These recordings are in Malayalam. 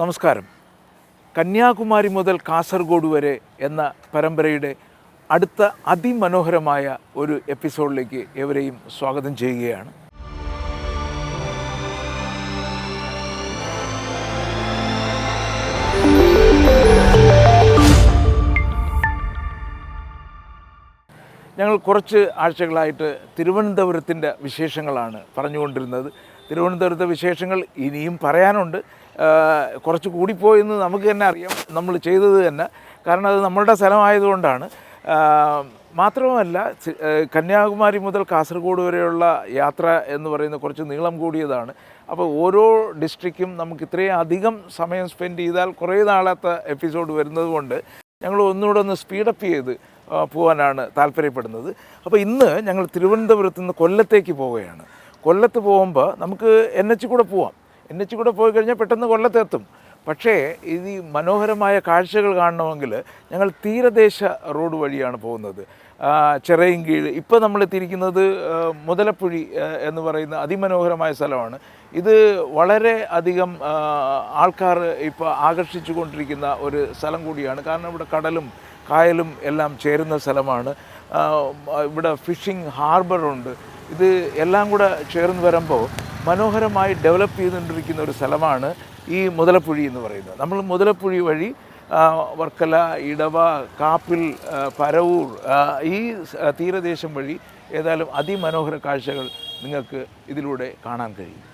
നമസ്കാരം. കന്യാകുമാരി മുതൽ കാസർഗോഡ് വരെ എന്ന പരമ്പരയുടെ അടുത്ത അതിമനോഹരമായ ഒരു എപ്പിസോഡിലേക്ക് ഏവരെയും സ്വാഗതം ചെയ്യുകയാണ്. ഞങ്ങൾ കുറച്ച് ആഴ്ചകളായിട്ട് തിരുവനന്തപുരത്തിൻ്റെ വിശേഷങ്ങളാണ് പറഞ്ഞുകൊണ്ടിരുന്നത്. തിരുവനന്തപുരത്തെ വിശേഷങ്ങൾ ഇനിയും പറയാനുണ്ട്. കുറച്ച് കൂടിപ്പോയെന്ന് നമുക്ക് തന്നെ അറിയാം, നമ്മൾ ചെയ്തത് തന്നെ. കാരണം അത് നമ്മളുടെ സ്ഥലമായതുകൊണ്ടാണ്. മാത്രവുമല്ല, കന്യാകുമാരി മുതൽ കാസർഗോഡ് വരെയുള്ള യാത്ര എന്ന് പറയുന്നത് കുറച്ച് നീളം കൂടിയതാണ്. അപ്പോൾ ഓരോ ഡിസ്ട്രിക്റ്റും നമുക്ക് ഇത്രയും അധികം സമയം സ്പെൻഡ് ചെയ്താൽ കുറേ നാളത്തെ എപ്പിസോഡ് വരുന്നത് കൊണ്ട് ഞങ്ങൾ ഒന്നുകൂടെ ഒന്ന് സ്പീഡപ്പ് ചെയ്ത് പോകാനാണ് താല്പര്യപ്പെടുന്നത്. അപ്പോൾ ഇന്ന് ഞങ്ങൾ തിരുവനന്തപുരത്ത് നിന്ന് കൊല്ലത്തേക്ക് പോവുകയാണ്. കൊല്ലത്ത് പോകുമ്പോൾ നമുക്ക് NH കൂടെ പോവാം. NH കൂടെ പോയി കഴിഞ്ഞാൽ പെട്ടെന്ന് കൊല്ലത്തെത്തും. പക്ഷേ ഈ മനോഹരമായ കാഴ്ചകൾ കാണണമെങ്കിൽ ഞങ്ങൾ തീരദേശ റോഡ് വഴിയാണ് പോകുന്നത്. ചിറയൻകീഴ്, ഇപ്പോൾ നമ്മൾ എത്തിയിരിക്കുന്നത് മുതലപ്പുഴി എന്ന് പറയുന്ന അതിമനോഹരമായ സ്ഥലമാണ്. ഇത് വളരെ അധികം ആൾക്കാർ ഇപ്പോൾ ആകർഷിച്ചു കൊണ്ടിരിക്കുന്ന ഒരു സ്ഥലം കൂടിയാണ്. കാരണം ഇവിടെ കടലും കായലും എല്ലാം ചേരുന്ന സ്ഥലമാണ്. ഇവിടെ ഫിഷിംഗ് ഹാർബറുണ്ട്. ഇത് എല്ലാം കൂടെ ചേർന്ന് വരുമ്പോൾ മനോഹരമായി ഡെവലപ്പ് ചെയ്തുകൊണ്ടിരിക്കുന്ന ഒരു സ്ഥലമാണ് ഈ മുതലപ്പുഴി എന്ന് പറയുന്നത്. നമ്മൾ മുതലപ്പുഴി വഴി വർക്കല, ഇടവ, കാപ്പിൽ, പരവൂർ, ഈ തീരദേശം വഴി ഏതായാലും അതിമനോഹര കാഴ്ചകൾ നിങ്ങൾക്ക് ഇതിലൂടെ കാണാൻ കഴിയും.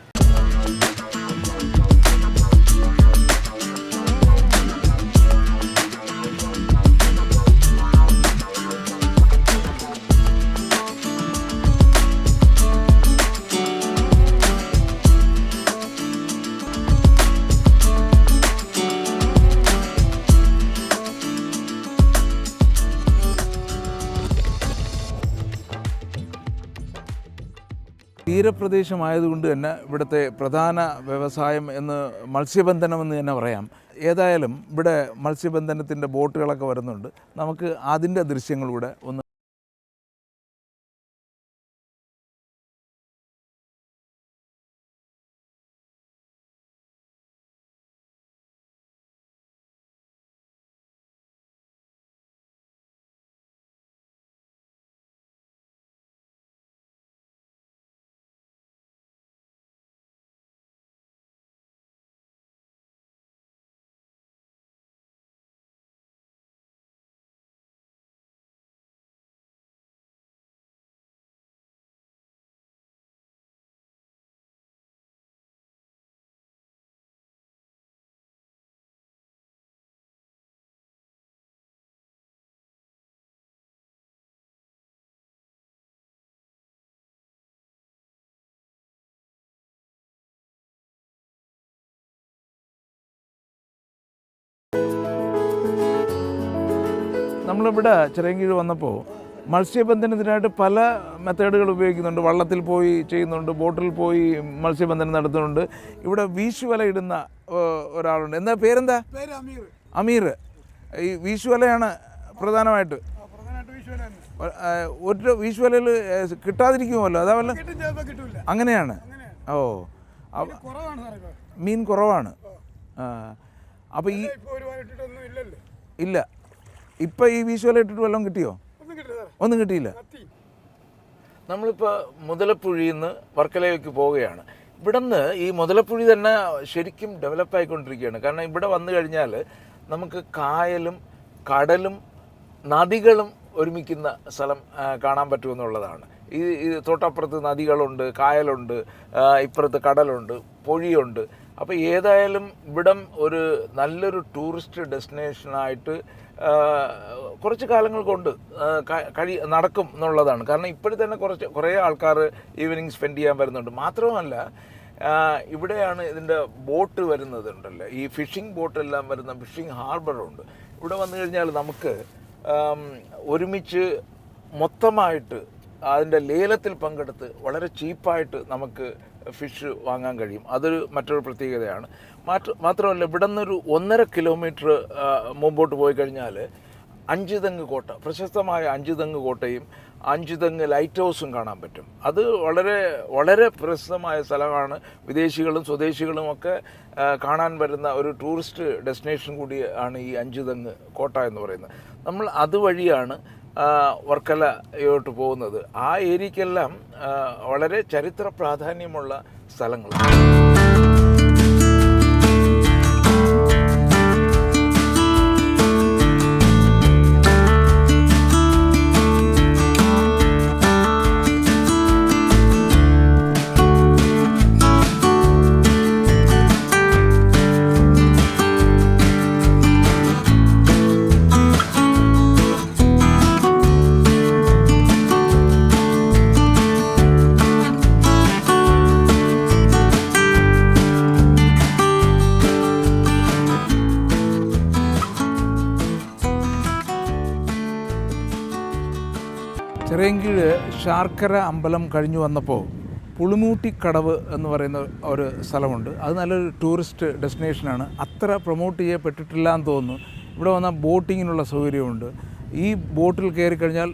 തീരപ്രദേശമായതുകൊണ്ട് തന്നെ ഇവിടുത്തെ പ്രധാന വ്യവസായം എന്ന് മത്സ്യബന്ധനമെന്ന് തന്നെ പറയാം. ഏതായാലും ഇവിടെ മത്സ്യബന്ധനത്തിൻ്റെ ബോട്ടുകളൊക്കെ വരുന്നുണ്ട്. നമുക്ക് അതിൻ്റെ ദൃശ്യങ്ങളിലൂടെ ഒന്ന് നമ്മളിവിടെ ചിറയൻകീഴ് വന്നപ്പോൾ മത്സ്യബന്ധനത്തിനായിട്ട് പല മെത്തേഡുകൾ ഉപയോഗിക്കുന്നുണ്ട്. വള്ളത്തിൽ പോയി ചെയ്യുന്നുണ്ട്, ബോട്ടിൽ പോയി മത്സ്യബന്ധനം നടത്തുന്നുണ്ട്. ഇവിടെ വീശുവല ഇടുന്ന ഒരാളുണ്ട്. എന്താ പേരെന്താ? അമീർ. ഈ വീശുവലയാണ് പ്രധാനമായിട്ട്. ഒരു വീശുവലയിൽ കിട്ടാതിരിക്കുമല്ലോ, അതാ വല്ല അങ്ങനെയാണ്. ഓ, മീൻ കുറവാണ്. അപ്പോൾ ഈ ഇല്ല, ഇപ്പം ഈ വീശുവല ഇട്ടിട്ട് വല്ലതും കിട്ടിയോ? ഒന്നും കിട്ടിയില്ല. നമ്മളിപ്പോൾ മുതലപ്പുഴിയിൽ നിന്ന് വർക്കലയിലേക്ക് പോവുകയാണ്. ഇവിടെ നിന്ന് ഈ മുതലപ്പുഴി തന്നെ ശരിക്കും ഡെവലപ്പായിക്കൊണ്ടിരിക്കുകയാണ്. കാരണം ഇവിടെ വന്നു കഴിഞ്ഞാൽ നമുക്ക് കായലും കടലും നദികളും ഒരുമിക്കുന്ന സ്ഥലം കാണാൻ പറ്റുമെന്നുള്ളതാണ്. ഈ തൊട്ടപ്പുറത്ത് നദികളുണ്ട്, കായലുണ്ട്, ഇപ്പുറത്ത് കടലുണ്ട്, പൊഴിയുണ്ട്. അപ്പോൾ ഏതായാലും ഇവിടം ഒരു നല്ലൊരു ടൂറിസ്റ്റ് ഡെസ്റ്റിനേഷനായിട്ട് കുറച്ച് കാലങ്ങൾ കൊണ്ട് നടക്കും എന്നുള്ളതാണ്. കാരണം ഇപ്പോഴും തന്നെ കുറേ ആൾക്കാർ ഈവനിങ് സ്പെൻഡ് ചെയ്യാൻ വരുന്നുണ്ട്. മാത്രമല്ല, ഇവിടെയാണ് ഇതിൻ്റെ ബോട്ട് വരുന്നതുണ്ടല്ലോ, ഈ ഫിഷിംഗ് ബോട്ടെല്ലാം വരുന്ന ഫിഷിംഗ് ഹാർബറുണ്ട്. ഇവിടെ വന്നു കഴിഞ്ഞാൽ നമുക്ക് ഒരുമിച്ച് മൊത്തമായിട്ട് അതിൻ്റെ ലേലത്തിൽ പങ്കെടുത്ത് വളരെ ചീപ്പായിട്ട് നമുക്ക് ഫിഷ് വാങ്ങാൻ കഴിയും. അതൊരു മറ്റൊരു പ്രത്യേകതയാണ്. മാത്രമല്ല, ഇവിടെ നിന്നൊരു 1.5 കിലോമീറ്റർ മുമ്പോട്ട് പോയി കഴിഞ്ഞാൽ അഞ്ചുതെങ്ങ് കോട്ട, പ്രശസ്തമായ അഞ്ചുതെങ്ങ് കോട്ടയും അഞ്ചുതെങ്ങ് ലൈറ്റ് ഹൗസും കാണാൻ പറ്റും. അത് വളരെ വളരെ പ്രസിദ്ധമായ സ്ഥലമാണ്. വിദേശികളും സ്വദേശികളും ഒക്കെ കാണാൻ വരുന്ന ഒരു ടൂറിസ്റ്റ് ഡെസ്റ്റിനേഷൻ കൂടി ആണ് ഈ അഞ്ചുതെങ്ങ് കോട്ട എന്ന് പറയുന്നത്. നമ്മൾ അതുവഴിയാണ് വർക്കലയോട്ട് പോകുന്നത്. ആ ഏരിയക്കെല്ലാം വളരെ ചരിത്ര പ്രാധാന്യമുള്ള സ്ഥലങ്ങളാണ്. ചിറയൻകീഴ് ശാർക്കര അമ്പലം കഴിഞ്ഞു വന്നപ്പോൾ പുളിമൂട്ടിക്കടവ് എന്ന് പറയുന്ന ഒരു സ്ഥലമുണ്ട്. അത് നല്ലൊരു ടൂറിസ്റ്റ് ഡെസ്റ്റിനേഷനാണ്. അത്ര പ്രൊമോട്ട് ചെയ്യപ്പെട്ടിട്ടില്ല എന്ന് തോന്നുന്നു. ഇവിടെ വന്നാൽ ബോട്ടിങ്ങിനുള്ള സൗകര്യമുണ്ട്. ഈ ബോട്ടിൽ കയറി കഴിഞ്ഞാൽ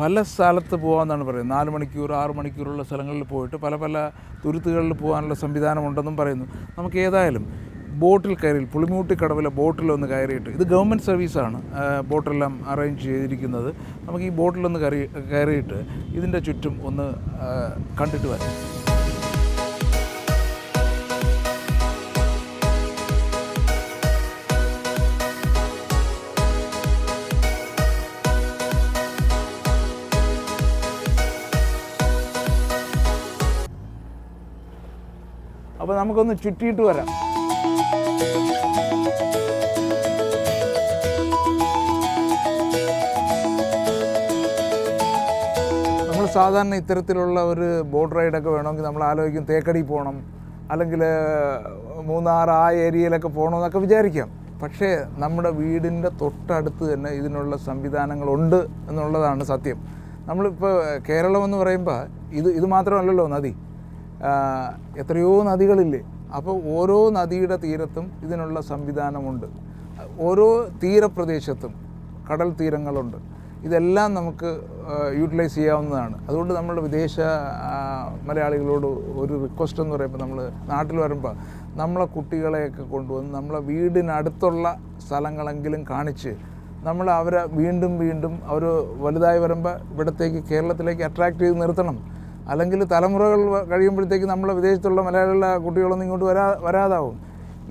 പല സ്ഥലത്ത് പോകാമെന്നാണ് പറയുന്നത്. 4 മണിക്കൂർ 6 മണിക്കൂറുള്ള സ്ഥലങ്ങളിൽ പോയിട്ട് പല പല തുരുത്തുകളിൽ പോകാനുള്ള സംവിധാനമുണ്ടെന്നും പറയുന്നു. നമുക്ക് ഏതായാലും ബോട്ടിൽ കയറി പുളിമൂട്ടിക്കടവിലെ ബോട്ടിലൊന്ന് കയറിയിട്ട്, ഇത് ഗവൺമെൻറ് സർവീസാണ് ബോട്ടെല്ലാം അറേഞ്ച് ചെയ്തിരിക്കുന്നത്. നമുക്ക് ഈ ബോട്ടിലൊന്ന് കയറിയിട്ട് ഇതിൻ്റെ ചുറ്റും ഒന്ന് കണ്ടിട്ട് വരാം. അപ്പോൾ നമുക്കൊന്ന് ചുറ്റിയിട്ട് വരാം. നമ്മൾ സാധാരണ ഇത്തരത്തിലുള്ള ഒരു ബോട്ട് റൈഡൊക്കെ വേണമെങ്കിൽ നമ്മൾ ആലോചിക്കും തേക്കടി പോകണം, അല്ലെങ്കിൽ മൂന്നാർ ആ ഏരിയയിലൊക്കെ പോകണമെന്നൊക്കെ വിചാരിക്കാം. പക്ഷേ നമ്മുടെ വീടിൻ്റെ തൊട്ടടുത്ത് തന്നെ ഇതിനുള്ള സംവിധാനങ്ങളുണ്ട് എന്നുള്ളതാണ് സത്യം. നമ്മളിപ്പോൾ കേരളം എന്ന് പറയുമ്പോൾ ഇത് മാത്രമല്ലല്ലോ നദി, എത്രയോ നദികളില്ലേ. അപ്പോൾ ഓരോ നദിയുടെ തീരത്തും ഇതിനുള്ള സംവിധാനമുണ്ട്. ഓരോ തീരപ്രദേശത്തും കടൽ തീരങ്ങളുണ്ട്. ഇതെല്ലാം നമുക്ക് യൂട്ടിലൈസ് ചെയ്യാവുന്നതാണ്. അതുകൊണ്ട് നമ്മുടെ വിദേശ മലയാളികളോട് ഒരു റിക്വസ്റ്റ് എന്ന് പറയുമ്പോൾ, നമ്മൾ നാട്ടിൽ വരുമ്പോൾ നമ്മളെ കുട്ടികളെയൊക്കെ കൊണ്ടുവന്ന് നമ്മളെ വീടിനടുത്തുള്ള സ്ഥലങ്ങളെങ്കിലും കാണിച്ച് അവരെ വീണ്ടും അവർ വലുതായി വരുമ്പോൾ ഇവിടത്തേക്ക് കേരളത്തിലേക്ക് അട്രാക്റ്റ് ചെയ്ത് നിർത്തണം. അല്ലെങ്കിൽ തലമുറകൾ കഴിയുമ്പോഴത്തേക്ക് നമ്മളെ വിദേശത്തുള്ള മലയാളികളുടെ കുട്ടികളൊന്നും ഇങ്ങോട്ട് വരാതാവും.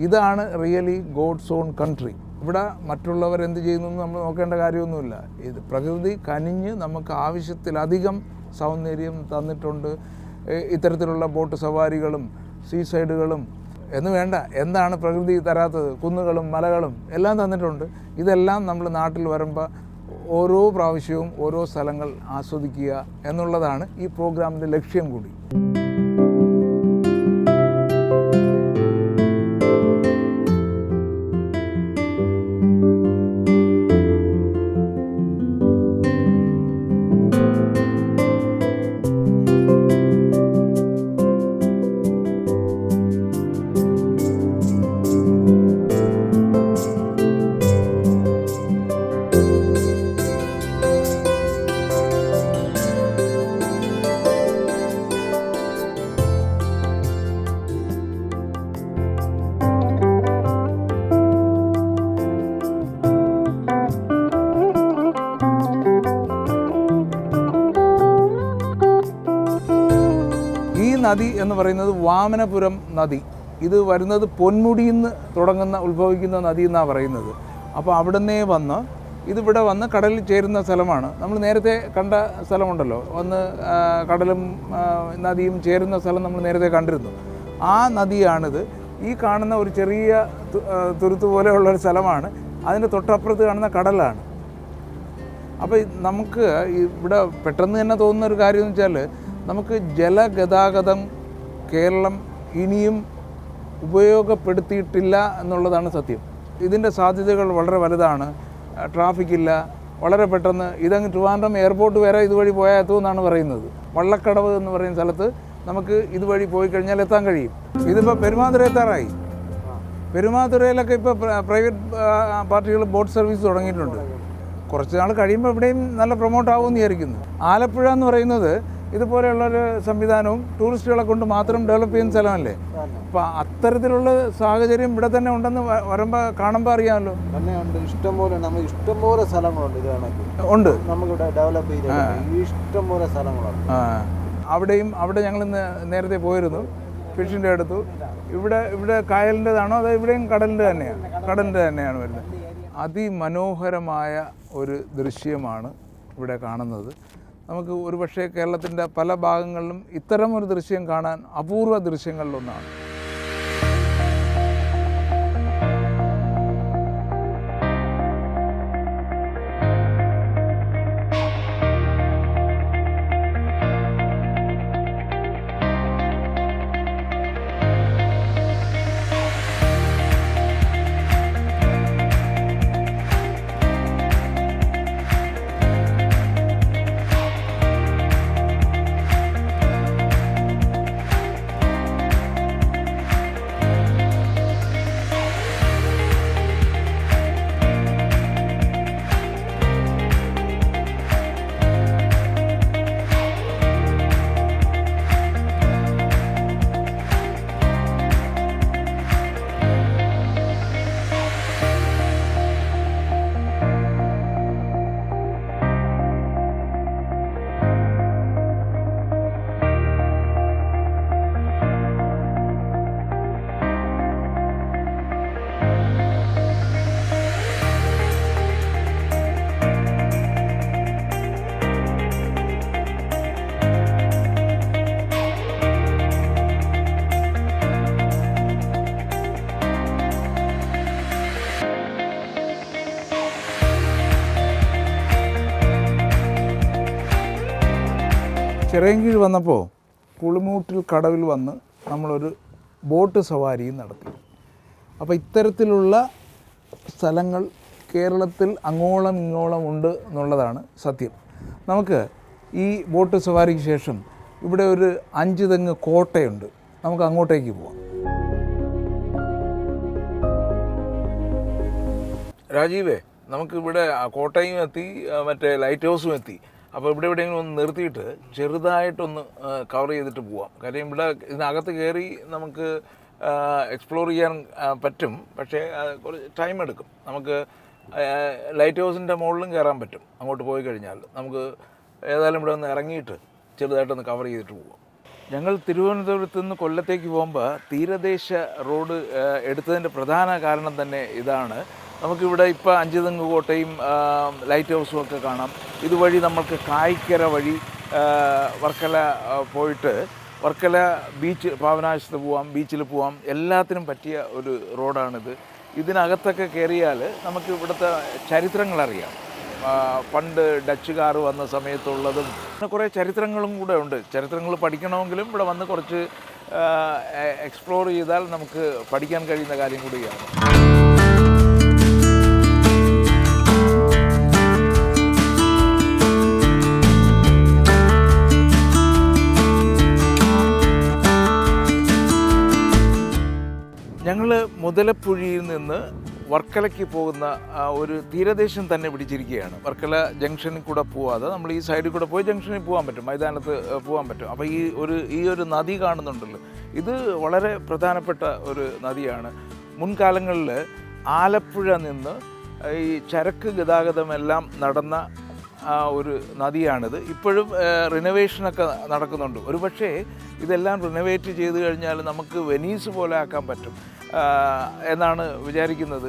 ഇതാണ് റിയലി ഗോഡ്സ് ഓൺ കൺട്രി. ഇവിടെ മറ്റുള്ളവർ എന്ത് ചെയ്യുന്നു നമ്മൾ നോക്കേണ്ട കാര്യമൊന്നുമില്ല. ഇത് പ്രകൃതി കനിഞ്ഞ് നമുക്ക് ആവശ്യത്തിലധികം സൗന്ദര്യം തന്നിട്ടുണ്ട്. ഇത്തരത്തിലുള്ള ബോട്ട് സവാരികളും സീസൈഡുകളും എന്ന് വേണ്ട, എന്താണ് പ്രകൃതി തരാത്തത്? കുന്നുകളും മലകളും എല്ലാം തന്നിട്ടുണ്ട്. ഇതെല്ലാം നമ്മൾ നാട്ടിൽ വരുമ്പോൾ ഓരോ പ്രാവശ്യവും ഓരോ സ്ഥലങ്ങൾ ആസ്വദിക്കുക എന്നുള്ളതാണ് ഈ പ്രോഗ്രാമിൻ്റെ ലക്ഷ്യം കൂടി. നദി എന്ന് പറയുന്നത് വാമനപുരം നദി. ഇത് വരുന്നത് പൊന്മുടിയിൽ നിന്ന് ഉത്ഭവിക്കുന്ന നദി എന്നാണ് പറയുന്നത്. അപ്പോൾ അവിടെ നിന്നേ വന്ന് ഇതിവിടെ വന്ന് കടലിൽ ചേരുന്ന സ്ഥലമാണ്. നമ്മൾ നേരത്തെ കണ്ട സ്ഥലമുണ്ടല്ലോ, വന്ന് കടലും നദിയും ചേരുന്ന സ്ഥലം നമ്മൾ നേരത്തെ കണ്ടിരുന്നു. ആ നദിയാണിത്. ഈ കാണുന്ന ഒരു ചെറിയ തുരുത്ത് പോലെയുള്ളൊരു സ്ഥലമാണ്. അതിൻ്റെ തൊട്ടപ്പുറത്ത് കാണുന്ന കടലാണ്. അപ്പോൾ നമുക്ക് ഇവിടെ പെട്ടെന്ന് തന്നെ തോന്നുന്ന ഒരു കാര്യം എന്ന് വെച്ചാൽ, നമുക്ക് ജലഗതാഗതം കേരളം ഇനിയും ഉപയോഗപ്പെടുത്തിയിട്ടില്ല എന്നുള്ളതാണ് സത്യം. ഇതിൻ്റെ സാധ്യതകൾ വളരെ വലുതാണ്. ട്രാഫിക്കില്ല, വളരെ പെട്ടെന്ന് ഇതങ്ങ് ട്രിവാൻഡ്രം എയർപോർട്ട് വരെ ഇതുവഴി പോയാൽ എത്തുമെന്നാണ് പറയുന്നത്. വള്ളക്കടവ് എന്ന് പറയുന്ന സ്ഥലത്ത് നമുക്ക് ഇതുവഴി പോയി കഴിഞ്ഞാൽ എത്താൻ കഴിയും. ഇതിപ്പോൾ പെരുമാതുര എത്താറായി. പെരുമാതുരയിലൊക്കെ ഇപ്പോൾ പ്രൈവറ്റ് പാർട്ടികൾ ബോട്ട് സർവീസ് തുടങ്ങിയിട്ടുണ്ട്. കുറച്ച് നാൾ കഴിയുമ്പോൾ ഇവിടെയും നല്ല പ്രൊമോട്ട് ആവുമെന്ന് വിചാരിക്കുന്നു. ആലപ്പുഴ എന്ന് പറയുന്നത് ഇതുപോലെയുള്ളൊരു സംവിധാനവും ടൂറിസ്റ്റുകളെ കൊണ്ട് മാത്രം ഡെവലപ്പ് ചെയ്യുന്ന സ്ഥലമല്ലേ. അപ്പോൾ അത്തരത്തിലുള്ള സാഹചര്യം ഇവിടെ തന്നെ ഉണ്ടെന്ന് വരുമ്പോൾ കാണുമ്പോൾ അറിയാമല്ലോ. തന്നെ ഉണ്ട്, ഇഷ്ടംപോലെ സ്ഥലങ്ങളുണ്ട്. ഇത് കണക്ക് ഉണ്ട്, നമുക്കിവിടെ ഡെവലപ്പ് ചെയ്ത് ഇഷ്ടംപോലെ സ്ഥലങ്ങളുണ്ട്. അവിടെ ഞങ്ങൾ നേരത്തെ പോയിരുന്നു, ഫിഷിൻ്റെ അടുത്തു. ഇവിടെ കായലിൻ്റെതാണോ അതോ ഇവിടെയും കടലിൻ്റെ തന്നെയാണ് വരുന്നത്. അതിമനോഹരമായ ഒരു ദൃശ്യമാണ് ഇവിടെ കാണുന്നത്. നമുക്ക് ഒരുപക്ഷെ കേരളത്തിൻ്റെ പല ഭാഗങ്ങളിലും ഇത്തരം ഒരു ദൃശ്യം കാണാൻ അപൂർവ ദൃശ്യങ്ങളിലൊന്നാണ്. ചിറയൻകീഴ് വന്നപ്പോൾ പുളിമൂട്ടിൽ കടവിൽ വന്ന് നമ്മളൊരു ബോട്ട് സവാരിയും നടത്തി. അപ്പോൾ ഇത്തരത്തിലുള്ള സ്ഥലങ്ങൾ കേരളത്തിൽ അങ്ങോളം ഇങ്ങോളം ഉണ്ട് എന്നുള്ളതാണ് സത്യം. നമുക്ക് ഈ ബോട്ട് സവാരിക്ക് ശേഷം ഇവിടെ ഒരു 5 തെങ്ങ് കോട്ടയുണ്ട്, നമുക്ക് അങ്ങോട്ടേക്ക് പോവാം. രാജീവേ, നമുക്കിവിടെ കോട്ടയും എത്തി, മറ്റേ ലൈറ്റ് ഹൗസും എത്തി. അപ്പോൾ ഇവിടെ എവിടെയെങ്കിലും ഒന്ന് നിർത്തിയിട്ട് ചെറുതായിട്ടൊന്ന് കവർ ചെയ്തിട്ട് പോവാം. കാര്യം ഇവിടെ ഇതിനകത്ത് കയറി നമുക്ക് എക്സ്പ്ലോർ ചെയ്യാൻ പറ്റും, പക്ഷേ കുറച്ച് ടൈം എടുക്കും. നമുക്ക് ലൈറ്റ് ഹൗസിൻ്റെ മുകളിലും കയറാൻ പറ്റും. അങ്ങോട്ട് പോയി കഴിഞ്ഞാൽ നമുക്ക് ഏതായാലും ഇവിടെ ഒന്ന് ഇറങ്ങിയിട്ട് ചെറുതായിട്ടൊന്ന് കവർ ചെയ്തിട്ട് പോവാം. ഞങ്ങൾ തിരുവനന്തപുരത്ത് നിന്ന് കൊല്ലത്തേക്ക് പോകുമ്പോൾ തീരദേശ റോഡ് എടുത്തതിൻ്റെ പ്രധാന കാരണം തന്നെ ഇതാണ്. നമുക്കിവിടെ ഇപ്പോൾ 5 തെങ്ങ് കോട്ടയും ലൈറ്റ് ഹൗസും ഒക്കെ കാണാം. ഇതുവഴി നമുക്ക് കായ്ക്കര വഴി വർക്കല പോയിട്ട് വർക്കല ബീച്ച്, പാവനാശത്ത് പോവാം, ബീച്ചിൽ പോവാം. എല്ലാത്തിനും പറ്റിയ ഒരു റോഡാണിത്. ഇതിനകത്തൊക്കെ കയറിയാൽ നമുക്ക് ഇവിടുത്തെ ചരിത്രങ്ങളറിയാം. പണ്ട് ഡച്ചുകാർ വന്ന സമയത്തുള്ളതും പിന്നെ കുറേ ചരിത്രങ്ങളും കൂടെ ഉണ്ട്. ചരിത്രങ്ങൾ പഠിക്കണമെങ്കിലും ഇവിടെ വന്ന് കുറച്ച് എക്സ്പ്ലോർ ചെയ്താൽ നമുക്ക് പഠിക്കാൻ കഴിയുന്ന കാര്യം കൂടിയാണ്. ഞങ്ങൾ മുതലപ്പുഴയിൽ നിന്ന് വർക്കലയ്ക്ക് പോകുന്ന ഒരു തീരദേശം തന്നെ പിടിച്ചിരിക്കുകയാണ്. വർക്കല ജംഗ്ഷനിൽ കൂടെ പോവാതെ നമ്മൾ ഈ സൈഡിൽ കൂടെ പോയി ജംഗ്ഷനിൽ പോകാൻ പറ്റും, മൈതാനത്ത് പോകാൻ പറ്റും. അപ്പോൾ ഈ ഒരു നദി കാണുന്നുണ്ടല്ലോ, ഇത് വളരെ പ്രധാനപ്പെട്ട ഒരു നദിയാണ്. മുൻകാലങ്ങളിൽ ആലപ്പുഴ നിന്ന് ഈ ചരക്ക് ഗതാഗതമെല്ലാം നടന്ന ഒരു നദിയാണിത്. ഇപ്പോഴും റിനോവേഷനൊക്കെ നടക്കുന്നുണ്ട്. ഒരു പക്ഷേ ഇതെല്ലാം റിനോവേറ്റ് ചെയ്ത് കഴിഞ്ഞാൽ നമുക്ക് വെനീസ് പോലെ ആക്കാൻ പറ്റും എന്നാണ് വിചാരിക്കുന്നത്.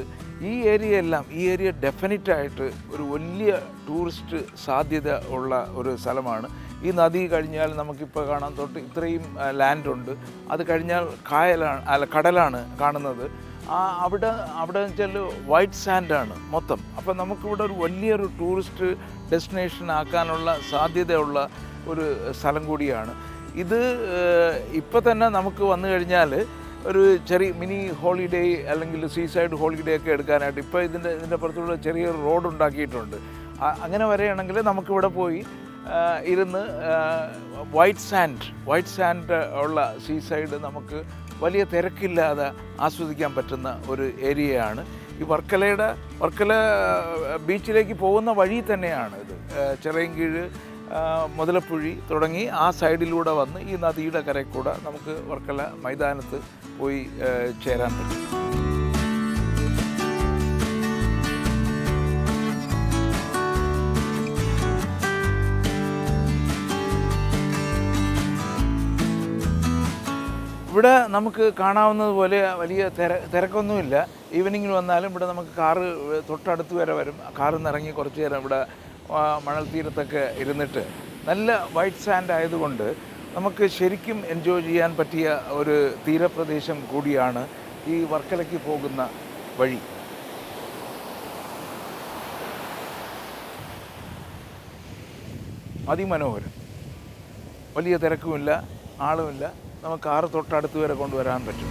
ഈ ഏരിയ ഡെഫിനറ്റായിട്ട് ഒരു വലിയ ടൂറിസ്റ്റ് സാധ്യത ഉള്ള ഒരു സ്ഥലമാണ്. ഈ നദി കഴിഞ്ഞാൽ നമുക്കിപ്പോൾ കാണാൻ തൊട്ട് ഇത്രയും ലാൻഡുണ്ട്. അത് കഴിഞ്ഞാൽ കടലാണ് കാണുന്നത്. അവിടെ വെച്ചാൽ വൈറ്റ് സാൻഡാണ് മൊത്തം. അപ്പോൾ നമുക്കിവിടെ ഒരു വലിയൊരു ടൂറിസ്റ്റ് ഡെസ്റ്റിനേഷൻ ആക്കാനുള്ള സാധ്യതയുള്ള ഒരു സ്ഥലം കൂടിയാണ് ഇത്. ഇപ്പോൾ തന്നെ നമുക്ക് വന്നു കഴിഞ്ഞാൽ ഒരു ചെറിയ മിനി ഹോളിഡേ അല്ലെങ്കിൽ സീസൈഡ് ഹോളിഡേ ഒക്കെ എടുക്കാനായിട്ട് ഇപ്പോൾ ഇതിൻ്റെ പുറത്തുള്ള ചെറിയൊരു റോഡ് ഉണ്ടാക്കിയിട്ടുണ്ട്. അങ്ങനെ വരികയാണെങ്കിൽ നമുക്കിവിടെ പോയി ഇരുന്ന് വൈറ്റ് സാൻഡ് ഉള്ള സീസൈഡ് നമുക്ക് വലിയ തിരക്കില്ലാതെ ആസ്വദിക്കാൻ പറ്റുന്ന ഒരു ഏരിയയാണ്. ഈ വർക്കല ബീച്ചിലേക്ക് പോകുന്ന വഴി തന്നെയാണ് ഇത്. ചിറയൻകീഴ്, മുതലപ്പുഴി തുടങ്ങി ആ സൈഡിലൂടെ വന്ന് ഈ നദിയുടെ കരയിൽ കൂടെ നമുക്ക് വർക്കല മൈതാനത്ത് പോയി ചേരാൻ പറ്റും. ഇവിടെ നമുക്ക് കാണാവുന്നത് പോലെ വലിയ തിരക്കൊന്നുമില്ല. ഈവനിങ്ങിൽ വന്നാലും ഇവിടെ നമുക്ക് കാറ് തൊട്ടടുത്ത് വരെ വരും. കാറിൽ നിന്ന് ഇറങ്ങി കുറച്ച് നേരം ഇവിടെ മണൽ തീരത്തൊക്കെ ഇരുന്നിട്ട് നല്ല വൈറ്റ് സാൻഡ് ആയതുകൊണ്ട് നമുക്ക് ശരിക്കും എൻജോയ് ചെയ്യാൻ പറ്റിയ ഒരു തീരപ്രദേശം കൂടിയാണ് ഈ വർക്കലയ്ക്ക് പോകുന്ന വഴി. അതിമനോഹരം. വലിയ തിരക്കുമില്ല, ആളുമില്ല. നമുക്ക് കാറ് തൊട്ടടുത്ത് വരെ കൊണ്ടുവരാൻ പറ്റും.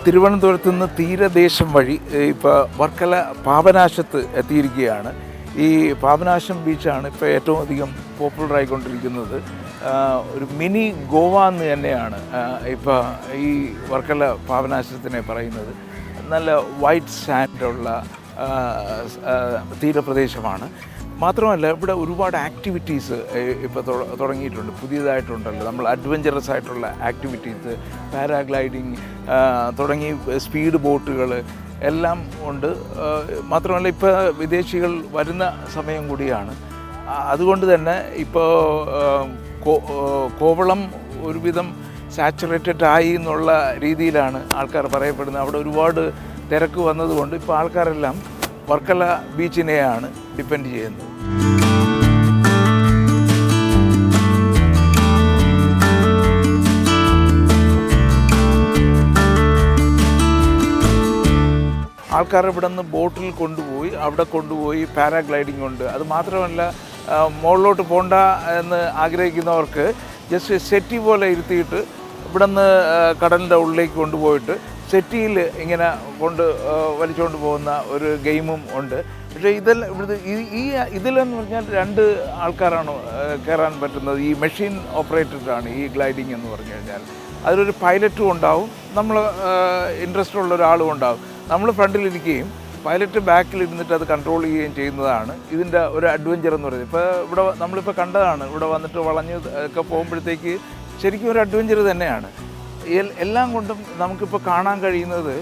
തിരുവനന്തപുരത്ത് നിന്ന് തീരദേശം വഴി ഇപ്പോൾ വർക്കല പാപനാശത്ത് എത്തിയിരിക്കുകയാണ്. ഈ പാപനാശം ബീച്ചാണ് ഇപ്പോൾ ഏറ്റവും അധികം പോപ്പുലറായിക്കൊണ്ടിരിക്കുന്നത്. ഒരു മിനി ഗോവ എന്ന് തന്നെയാണ് ഇപ്പോൾ ഈ വർക്കല പാപനാശത്തിനെ പറയുന്നത്. നല്ല വൈറ്റ് സാൻഡുള്ള തീരപ്രദേശമാണ്. മാത്രമല്ല ഇവിടെ ഒരുപാട് ആക്ടിവിറ്റീസ് ഇപ്പോൾ തുടങ്ങിയിട്ടുണ്ട്, പുതിയതായിട്ടുണ്ടല്ലോ. നമ്മൾ അഡ്വഞ്ചറസ് ആയിട്ടുള്ള ആക്ടിവിറ്റീസ്, പാരാഗ്ലൈഡിങ് തുടങ്ങി സ്പീഡ് ബോട്ടുകൾ എല്ലാം ഉണ്ട്. മാത്രമല്ല ഇപ്പോൾ വിദേശികൾ വരുന്ന സമയം കൂടിയാണ്. അതുകൊണ്ട് തന്നെ ഇപ്പോൾ കോവളം ഒരുവിധം സാച്ചുറേറ്റഡ് ആയി എന്നുള്ള രീതിയിലാണ് ആൾക്കാർ പറയപ്പെടുന്നത്. അവിടെ ഒരുപാട് തിരക്ക് വന്നതുകൊണ്ട് ഇപ്പോൾ ആൾക്കാരെല്ലാം വർക്കല ബീച്ചിനെയാണ് ഡിപ്പെൻഡ് ചെയ്യുന്നത്. ആൾക്കാർ ഇവിടെ നിന്ന് ബോട്ടിൽ കൊണ്ടുപോയി അവിടെ കൊണ്ടുപോയി പാരാഗ്ലൈഡിംഗ് ഉണ്ട്. അത് മാത്രമല്ല മുകളിലോട്ട് പോകണ്ട എന്ന് ആഗ്രഹിക്കുന്നവർക്ക് ജസ്റ്റ് സെറ്റി പോലെ ഇരുത്തിയിട്ട് ഇവിടെ നിന്ന് കടലിൻ്റെ ഉള്ളിലേക്ക് കൊണ്ടുപോയിട്ട് സെറ്റിയിൽ ഇങ്ങനെ വലിച്ചുകൊണ്ട് പോകുന്ന ഒരു ഗെയിമും ഉണ്ട്. പക്ഷേ ഇതിലെന്ന് പറഞ്ഞാൽ 2 ആൾക്കാരാണ് കയറാൻ പറ്റുന്നത്. ഈ മെഷീൻ ഓപ്പറേറ്റഡാണ് ഈ ഗ്ലൈഡിങ് എന്ന് പറഞ്ഞു കഴിഞ്ഞാൽ. അതിലൊരു പൈലറ്റും ഉണ്ടാവും, നമ്മൾ ഇൻട്രസ്റ്റ് ഉള്ള ഒരാളും ഉണ്ടാവും. നമ്മൾ ഫ്രണ്ടിലിരിക്കുകയും പൈലറ്റ് ബാക്കിലിരുന്നിട്ട് അത് കൺട്രോൾ ചെയ്യുകയും ചെയ്യുന്നതാണ് ഇതിൻ്റെ ഒരു അഡ്വഞ്ചർ എന്ന് പറയുന്നത്. ഇപ്പോൾ നമ്മളിപ്പോൾ കണ്ടതാണ്, ഇവിടെ വന്നിട്ട് വളഞ്ഞ് ഒക്കെ പോകുമ്പോഴത്തേക്ക് ശരിക്കും ഒരു അഡ്വഞ്ചർ തന്നെയാണ്. എല്ലാം കൊണ്ടും നമുക്കിപ്പോൾ കാണാൻ കഴിയുന്നത്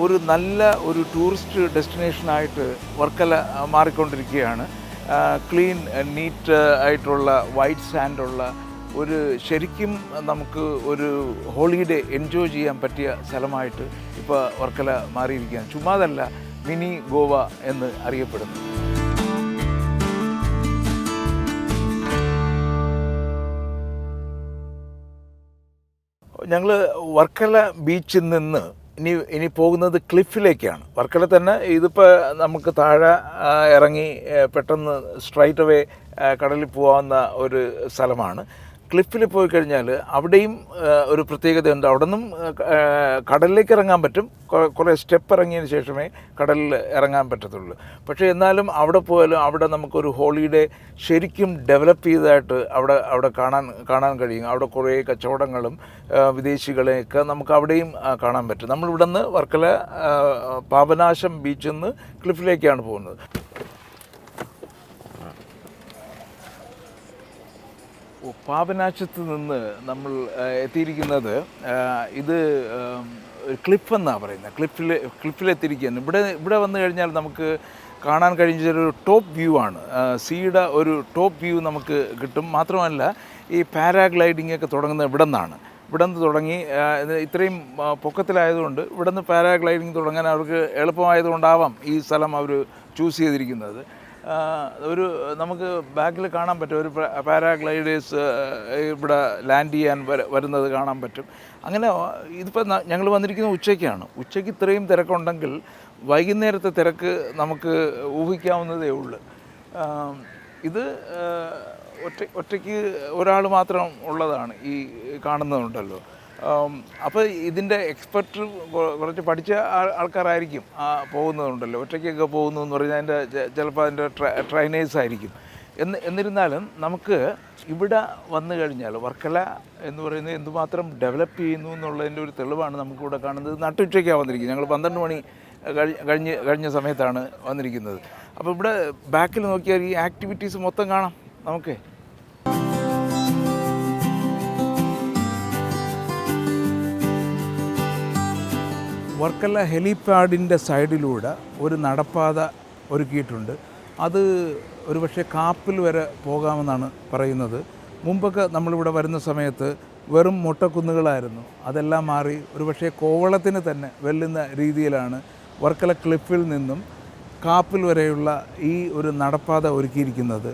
ഒരു ടൂറിസ്റ്റ് ഡെസ്റ്റിനേഷനായിട്ട് വർക്കല മാറിക്കൊണ്ടിരിക്കുകയാണ്. ക്ലീൻ നീറ്റ് ആയിട്ടുള്ള വൈറ്റ് സാൻഡുള്ള ശരിക്കും നമുക്ക് ഒരു ഹോളിഡേ എൻജോയ് ചെയ്യാൻ പറ്റിയ സ്ഥലമായിട്ട് ഇപ്പോൾ വർക്കല മാറിയിരിക്കുകയാണ്. ചുമ്മാതല്ല, മിനി ഗോവ എന്ന് അറിയപ്പെടുന്നു. ഞങ്ങൾ വർക്കല ബീച്ചിൽ നിന്ന് ഇനി പോകുന്നത് ക്ലിഫിലേക്കാണ്. വർക്കല തന്നെ ഇതിപ്പോൾ നമുക്ക് താഴെ ഇറങ്ങി പെട്ടെന്ന് സ്ട്രൈറ്റ് അവേ കടലിൽ പോകാവുന്ന ഒരു സ്ഥലമാണ്. ക്ലിഫിൽ പോയി കഴിഞ്ഞാൽ അവിടെയും ഒരു പ്രത്യേകതയുണ്ട്. അവിടെ നിന്നും കടലിലേക്ക് ഇറങ്ങാൻ പറ്റും. കുറേ സ്റ്റെപ്പ് ഇറങ്ങിയതിന് ശേഷമേ കടലിൽ ഇറങ്ങാൻ പറ്റത്തുള്ളൂ. പക്ഷേ എന്നാലും അവിടെ പോയാലും അവിടെ നമുക്കൊരു ഹോളിഡേ ശരിക്കും ഡെവലപ്പ് ചെയ്തതായിട്ട് അവിടെ കാണാൻ കഴിയും. അവിടെ കുറേ കച്ചവടങ്ങളും വിദേശികളെയൊക്കെ നമുക്ക് അവിടെയും കാണാൻ പറ്റും. നമ്മളിവിടെ നിന്ന് വർക്കല പാപനാശം ബീച്ചിൽ നിന്ന് ക്ലിഫിലേക്കാണ് പോകുന്നത്. പാപനാശത്ത് നിന്ന് നമ്മൾ എത്തിയിരിക്കുന്നത് ഇത് ക്ലിഫ് എന്നാണ് പറയുന്നത്. ക്ലിഫിലെത്തിയിരിക്കുകയാണ്. ഇവിടെ വന്നു കഴിഞ്ഞാൽ നമുക്ക് കാണാൻ കഴിഞ്ഞൊരു ടോപ്പ് വ്യൂ ആണ്. സീയുടെ ഒരു ടോപ്പ് വ്യൂ നമുക്ക് കിട്ടും. മാത്രമല്ല ഈ പാരാഗ്ലൈഡിംഗ് ഒക്കെ തുടങ്ങുന്നത് ഇവിടെ നിന്നാണ്. ഇവിടെ നിന്ന് തുടങ്ങി ഇത് ഇത്രയും പൊക്കത്തിലായതുകൊണ്ട് ഇവിടെ നിന്ന് പാരാഗ്ലൈഡിങ് തുടങ്ങാൻ അവർക്ക് എളുപ്പമായതുകൊണ്ടാവാം ഈ സ്ഥലം അവർ ചൂസ് ചെയ്തിരിക്കുന്നത്. ഒരു നമുക്ക് ബാക്കിൽ കാണാൻ പറ്റും ഒരു പാരാഗ്ലൈഡേഴ്സ് ഇവിടെ ലാൻഡ് ചെയ്യാൻ വരുന്നത് കാണാൻ പറ്റും. അങ്ങനെ ഇതിപ്പോൾ ഞങ്ങൾ വന്നിരിക്കുന്നത് ഉച്ചയ്ക്കാണ്. ഉച്ചയ്ക്ക് ഇത്രയും തിരക്കുണ്ടെങ്കിൽ വൈകുന്നേരത്തെ തിരക്ക് നമുക്ക് ഊഹിക്കാവുന്നതേ ഉള്ളൂ. ഇത് ഒറ്റയ്ക്ക് ഒരാൾ മാത്രം ഉള്ളതാണ് ഈ കാണുന്നതുണ്ടല്ലോ. അപ്പോൾ ഇതിൻ്റെ എക്സ്പെർട്ട് കുറച്ച് പഠിച്ച ആൾക്കാരായിരിക്കും പോകുന്നതുണ്ടല്ലോ. ഒറ്റയ്ക്കൊക്കെ പോകുന്നു എന്ന് പറഞ്ഞാൽ അതിൻ്റെ ചിലപ്പോൾ അതിൻ്റെ ട്രെയിനേഴ്സ് ആയിരിക്കും. എന്നിരുന്നാലും നമുക്ക് ഇവിടെ വന്നു കഴിഞ്ഞാൽ വർക്കല എന്ന് പറയുന്നത് എന്തുമാത്രം ഡെവലപ്പ് ചെയ്യുന്നു എന്നുള്ളതിൻ്റെ ഒരു തെളിവാണ് നമുക്കിവിടെ കാണുന്നത്. നട്ടുച്ചയ്ക്കാണ് വന്നിരിക്കുന്നത്. ഞങ്ങൾ 12 മണി കഴിഞ്ഞ സമയത്താണ് വന്നിരിക്കുന്നത്. അപ്പോൾ ഇവിടെ ബാക്കിൽ നോക്കിയാൽ ഈ ആക്ടിവിറ്റീസ് മൊത്തം കാണാം നമുക്ക്. വർക്കല ഹെലിപാഡിൻ്റെ സൈഡിലൂടെ ഒരു നടപ്പാത ഒരുക്കിയിട്ടുണ്ട്. അത് ഒരുപക്ഷെ കാപ്പിൽ വരെ പോകാമെന്നാണ് പറയുന്നത്. മുമ്പൊക്കെ നമ്മളിവിടെ വരുന്ന സമയത്ത് വെറും മുട്ടക്കുന്നുകളായിരുന്നു. അതെല്ലാം മാറി ഒരുപക്ഷെ കോവളത്തിന് തന്നെ വെല്ലുന്ന രീതിയിലാണ് വർക്കല ക്ലിഫിൽ നിന്നും കാപ്പിൽ വരെയുള്ള ഈ ഒരു നടപ്പാത ഒരുക്കിയിരിക്കുന്നത്.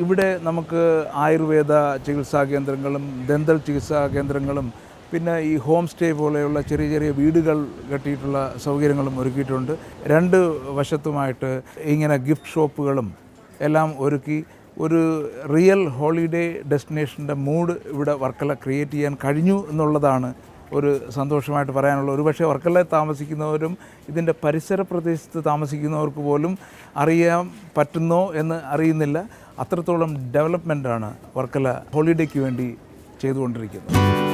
ഇവിടെ നമുക്ക് ആയുർവേദ ചികിത്സാ കേന്ദ്രങ്ങളും ദന്തൽ ചികിത്സാ കേന്ദ്രങ്ങളും പിന്നെ ഈ ഹോം സ്റ്റേ പോലെയുള്ള ചെറിയ ചെറിയ വീടുകൾ കെട്ടിയിട്ടുള്ള സൗകര്യങ്ങളും ഒരുക്കിയിട്ടുണ്ട്. 2 വശത്തുമായിട്ട് ഇങ്ങനെ ഗിഫ്റ്റ് ഷോപ്പുകളും എല്ലാം ഒരുക്കി ഒരു റിയൽ ഹോളിഡേ ഡെസ്റ്റിനേഷൻ്റെ മൂഡ് ഇവിടെ വർക്കല ക്രിയേറ്റ് ചെയ്യാൻ കഴിഞ്ഞു എന്നുള്ളതാണ് ഒരു സന്തോഷമായിട്ട് പറയാനുള്ളത്. ഒരുപക്ഷെ വർക്കല താമസിക്കുന്നവരും ഇതിൻ്റെ പരിസര പ്രദേശത്ത് താമസിക്കുന്നവർക്ക് പോലും അറിയാൻ പറ്റുന്നോ എന്ന് അറിയുന്നില്ല. അത്രത്തോളം ഡെവലപ്മെൻറ്റാണ് വർക്കല ഹോളിഡേക്ക് വേണ്ടി ചെയ്തുകൊണ്ടിരിക്കുന്നത്.